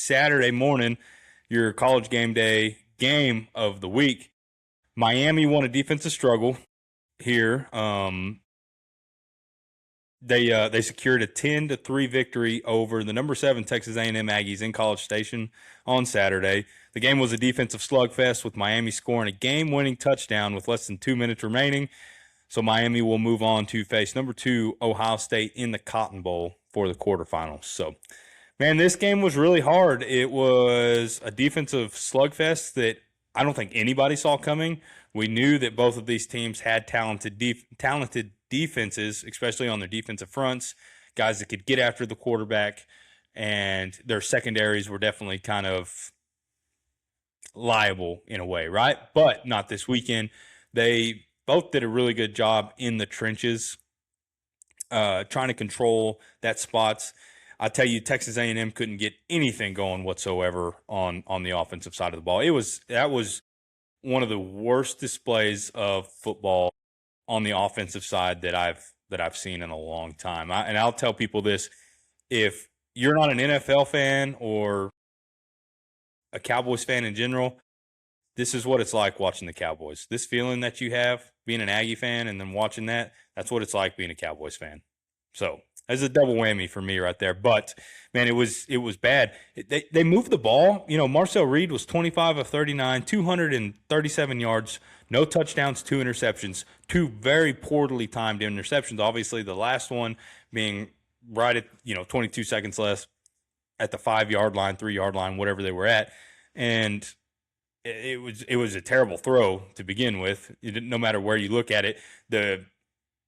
Saturday morning, your college game day game of the week. Miami won a defensive struggle here. They secured a 10-3 victory over the number 7 Texas A&M Aggies in College Station on Saturday. The game was a defensive slugfest with Miami scoring a game-winning touchdown with less than 2 minutes remaining. So Miami will move on to face number 2 Ohio State in the Cotton Bowl for the quarterfinals. So, man, this game was really hard. It was a defensive slugfest that I don't think anybody saw coming. We knew that both of these teams had talented defenses, especially on their defensive fronts, guys that could get after the quarterback, and their secondaries were definitely kind of liable in a way, right? But not this weekend. They both did a really good job in the trenches, trying to control that spots. I tell you, Texas A&M couldn't get anything going whatsoever on the offensive side of the ball. That was one of the worst displays of football on the offensive side that I've seen in a long time. And I'll tell people this: if you're not an NFL fan or a Cowboys fan in general, this is what it's like watching the Cowboys. This feeling that you have being an Aggie fan and then watching that's what it's like being a Cowboys fan. So that's a double whammy for me right there. But, man, it was bad. They moved the ball. You know, Marcel Reed was 25 of 39, 237 yards, no touchdowns, 2 interceptions, 2 very poorly timed interceptions. Obviously, the last one being right at, 22 seconds left at the 5-yard line, 3-yard line, whatever they were at. And it was a terrible throw to begin with. No matter where you look at it,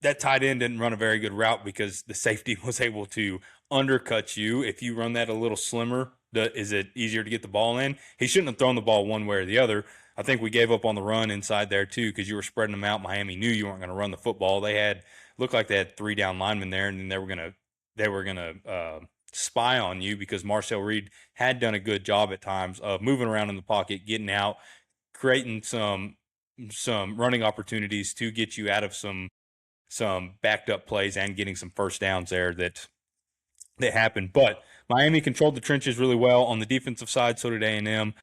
that tight end didn't run a very good route because the safety was able to undercut you. If you run that a little slimmer, is it easier to get the ball in? He shouldn't have thrown the ball one way or the other. I think we gave up on the run inside there too because you were spreading them out. Miami knew you weren't going to run the football. Looked like they had 3 down linemen there, and then they were gonna spy on you because Marcel Reed had done a good job at times of moving around in the pocket, getting out, creating some running opportunities to get you out of some backed up plays and getting some first downs there that happened. But Miami controlled the trenches really well on the defensive side. So did A&M.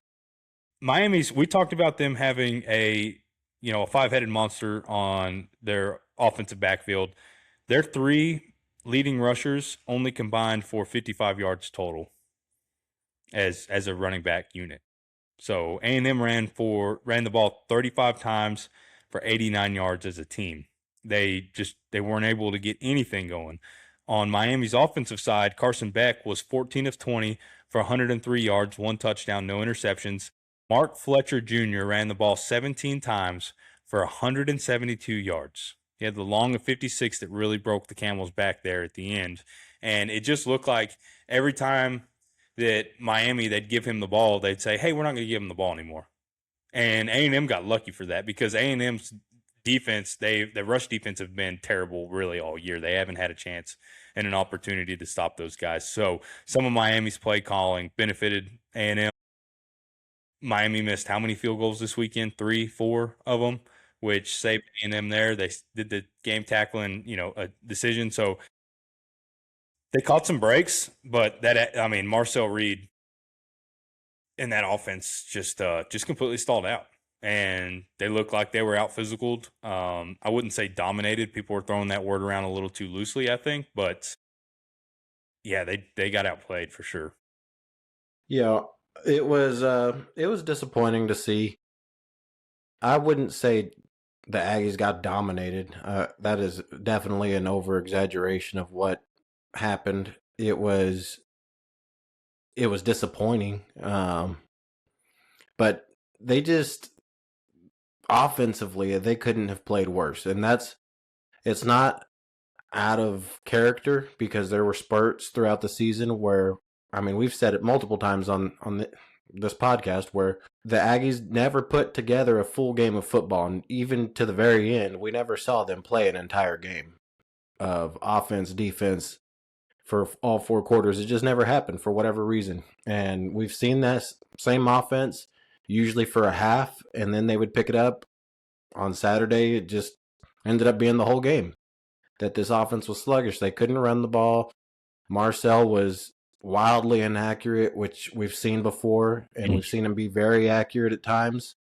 We talked about them having a 5-headed monster on their offensive backfield. Their 3 leading rushers only combined for 55 yards total as a running back unit. So A&M ran the ball 35 times for 89 yards as a team. They weren't able to get anything going. On Miami's offensive side, Carson Beck was 14 of 20 for 103 yards, 1 touchdown, no interceptions. Mark Fletcher Jr. ran the ball 17 times for 172 yards. He had the long of 56 that really broke the camel's back there at the end. And it just looked like every time that Miami, they'd give him the ball, they'd say, hey, we're not going to give him the ball anymore. And A&M got lucky for that because A&M's defense, the rush defense have been terrible really all year. They haven't had a chance and an opportunity to stop those guys. So some of Miami's play calling benefited A&M. Miami missed how many field goals this weekend? 3, 4 of them, which saved A&M there. They did the game tackling, a decision. So they caught some breaks, but Marcel Reed in that offense just completely stalled out. And they looked like they were out physicaled. I wouldn't say dominated. People were throwing that word around a little too loosely, I think. But, yeah, they got outplayed for sure. Yeah, it was disappointing to see. I wouldn't say the Aggies got dominated. That is definitely an over-exaggeration of what happened. It was disappointing. But they just offensively, they couldn't have played worse. And it's not out of character because there were spurts throughout the season where, we've said it multiple times on this podcast where the Aggies never put together a full game of football. And even to the very end, we never saw them play an entire game of offense, defense for all 4 quarters. It just never happened for whatever reason. And we've seen that same offense usually for a half, and then they would pick it up. On Saturday, it just ended up being the whole game that this offense was sluggish. They couldn't run the ball. Marcel was wildly inaccurate, which we've seen before, and we've seen him be very accurate at times.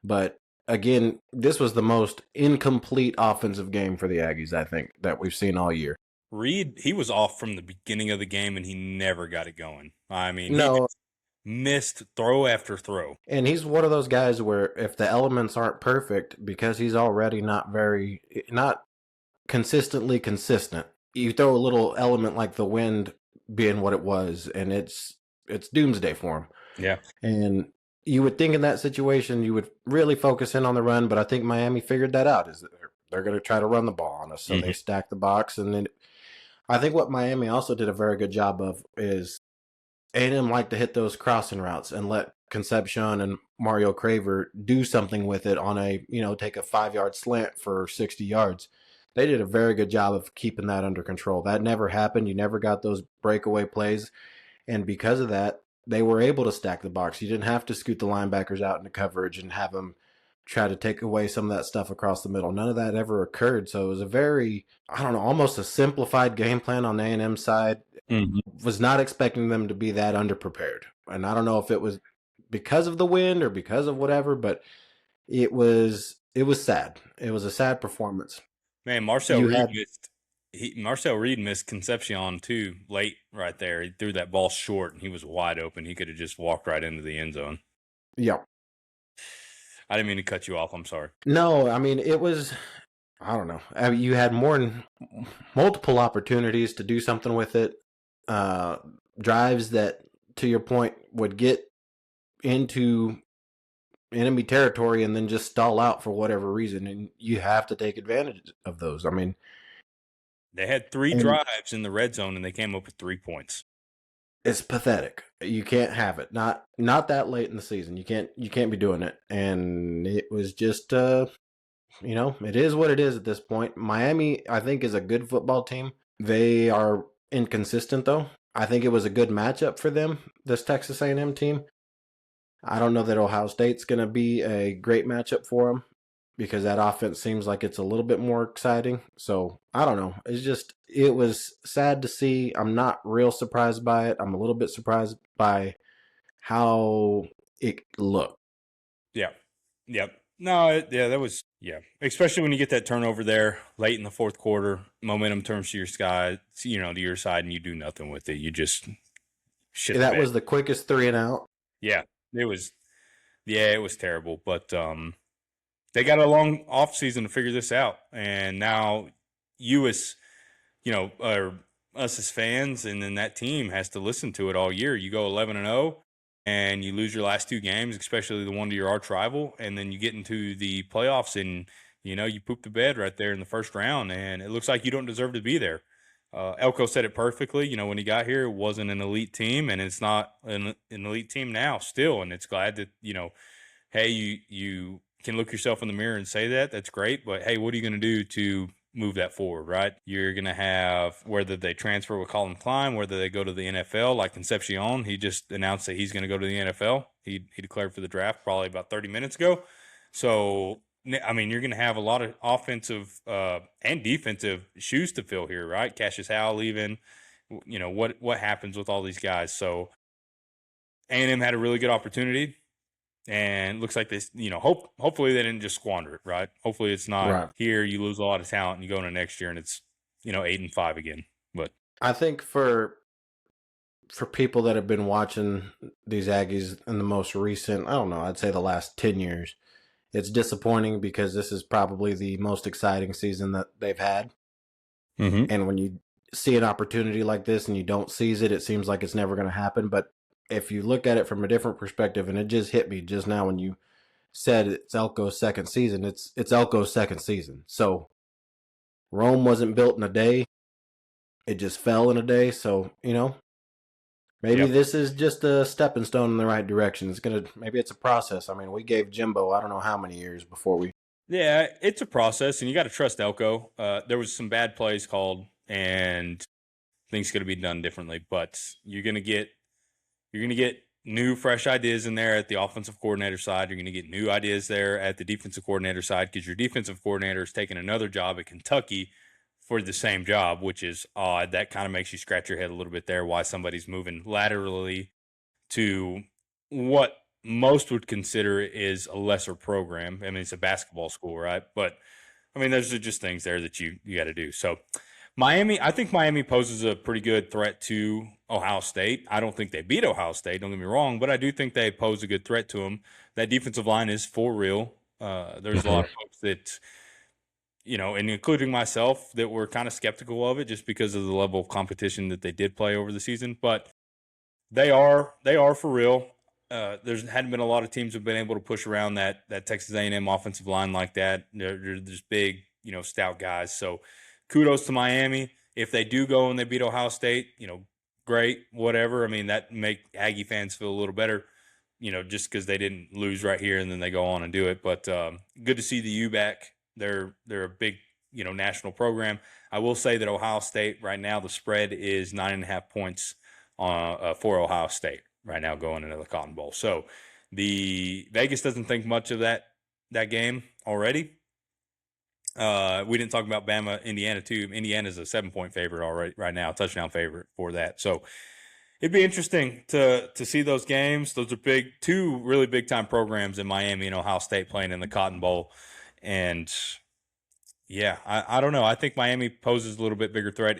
But again, this was the most incomplete offensive game for the Aggies, I think, that we've seen all year. Reed, he was off from the beginning of the game, and he never got it going. I mean, he No, just missed throw after throw. and he's one of those guys where if the elements aren't perfect, because he's already not consistently consistent, you throw a little element like the wind being what it was, and it's doomsday for him. Yeah. And you would think in that situation you would really focus in on the run, but I think Miami figured that out. Is that they're going to try to run the ball on us, so they stack the box, and then I think what Miami also did a very good job of is A&M like to hit those crossing routes and let Concepcion and Mario Craver do something with it on a, take a 5-yard slant for 60 yards. They did a very good job of keeping that under control. That never happened. You never got those breakaway plays. And because of that, they were able to stack the box. You didn't have to scoot the linebackers out into coverage and have them try to take away some of that stuff across the middle. None of that ever occurred. So it was a very, almost a simplified game plan on the A&M side. Was not expecting them to be that underprepared. And I don't know if it was because of the wind or because of whatever, but it was sad. It was a sad performance. Man, Marcel Reed missed Concepcion too late right there. He threw that ball short and he was wide open. He could have just walked right into the end zone. Yeah. I didn't mean to cut you off. I'm sorry. No, I mean, it was, I don't know. I mean, you had multiple opportunities to do something with it. Drives that, to your point, would get into enemy territory and then just stall out for whatever reason, and you have to take advantage of those. I mean, they had 3 drives in the red zone and they came up with 3 points. It's pathetic. You can't have it. Not that late in the season. You can't be doing it. And it was just it is what it is at this point. Miami, I think, is a good football team. They are inconsistent though. I think it was a good matchup for them, this Texas A&M team. I don't know that Ohio State's going to be a great matchup for them because that offense seems like it's a little bit more exciting. So I don't know. It was sad to see. I'm not real surprised by it. I'm a little bit surprised by how it looked. Yeah. Yep. No, that was, especially when you get that turnover there late in the fourth quarter, momentum turns to your side, to your side, and you do nothing with it. You just shit. That was the quickest 3 and out. Yeah, it was terrible, but they got a long off season to figure this out, and now us as fans, and then that team has to listen to it all year. You go 11-0. And you lose your last 2 games, especially the one to your arch rival, and then you get into the playoffs and, you poop the bed right there in the first round, and it looks like you don't deserve to be there. Elko said it perfectly. When he got here, it wasn't an elite team, and it's not an elite team now still, and it's glad that, hey, you can look yourself in the mirror and say that. That's great, but, hey, what are you going to do to move that forward, right? You're going to have, whether they transfer with Colin Klein, whether they go to the NFL, like Concepcion, he just announced that he's going to go to the NFL. He declared for the draft probably about 30 minutes ago. So, I mean, you're going to have a lot of offensive and defensive shoes to fill here, right? Cassius Howell leaving, what happens with all these guys? So, A&M had a really good opportunity. And looks like this, hopefully they didn't just squander it, right? Hopefully it's not right. Here you lose a lot of talent and you go into next year and it's, 8-5 again. But I think for people that have been watching these Aggies in the most recent, I'd say the last 10 years, it's disappointing because this is probably the most exciting season that they've had. Mm-hmm. And when you see an opportunity like this and you don't seize it, it seems like it's never going to happen. But if you look at it from a different perspective, and it just hit me just now when you said it's Elko's second season, it's Elko's second season. So Rome wasn't built in a day. It just fell in a day. So, maybe this is just a stepping stone in the right direction. Maybe it's a process. I mean, we gave Jimbo, I don't know how many years before we. Yeah, it's a process, and you got to trust Elko. There was some bad plays called, and things could have been done differently, but you're going to get new, fresh ideas in there at the offensive coordinator side. You're going to get new ideas there at the defensive coordinator side because your defensive coordinator is taking another job at Kentucky for the same job, which is odd. That kind of makes you scratch your head a little bit there, why somebody's moving laterally to what most would consider is a lesser program. I mean, it's a basketball school, right? But I mean, those are just things there that you got to do. So Miami, I think Miami poses a pretty good threat to Ohio State. I don't think they beat Ohio State, don't get me wrong, but I do think they pose a good threat to them. That defensive line is for real. There's a lot of folks that, and including myself, that were kind of skeptical of it just because of the level of competition that they did play over the season. But they are for real. There's hadn't been a lot of teams who've been able to push around that Texas A&M offensive line like that. They're just big, stout guys. So kudos to Miami. If they do go and they beat Ohio State, great, whatever. I mean, that make Aggie fans feel a little better, just because they didn't lose right here and then they go on and do it. But good to see the U back. They're a big, national program. I will say that Ohio State right now, the spread is 9.5 points for Ohio State right now going into the Cotton Bowl. So the Vegas doesn't think much of that game already. We didn't talk about Bama, Indiana too. Indiana's a 7-point favorite already right now, touchdown favorite for that. So it'd be interesting to see those games. Those are two really big time programs in Miami and Ohio State playing in the Cotton Bowl. And yeah, I don't know. I think Miami poses a little bit bigger threat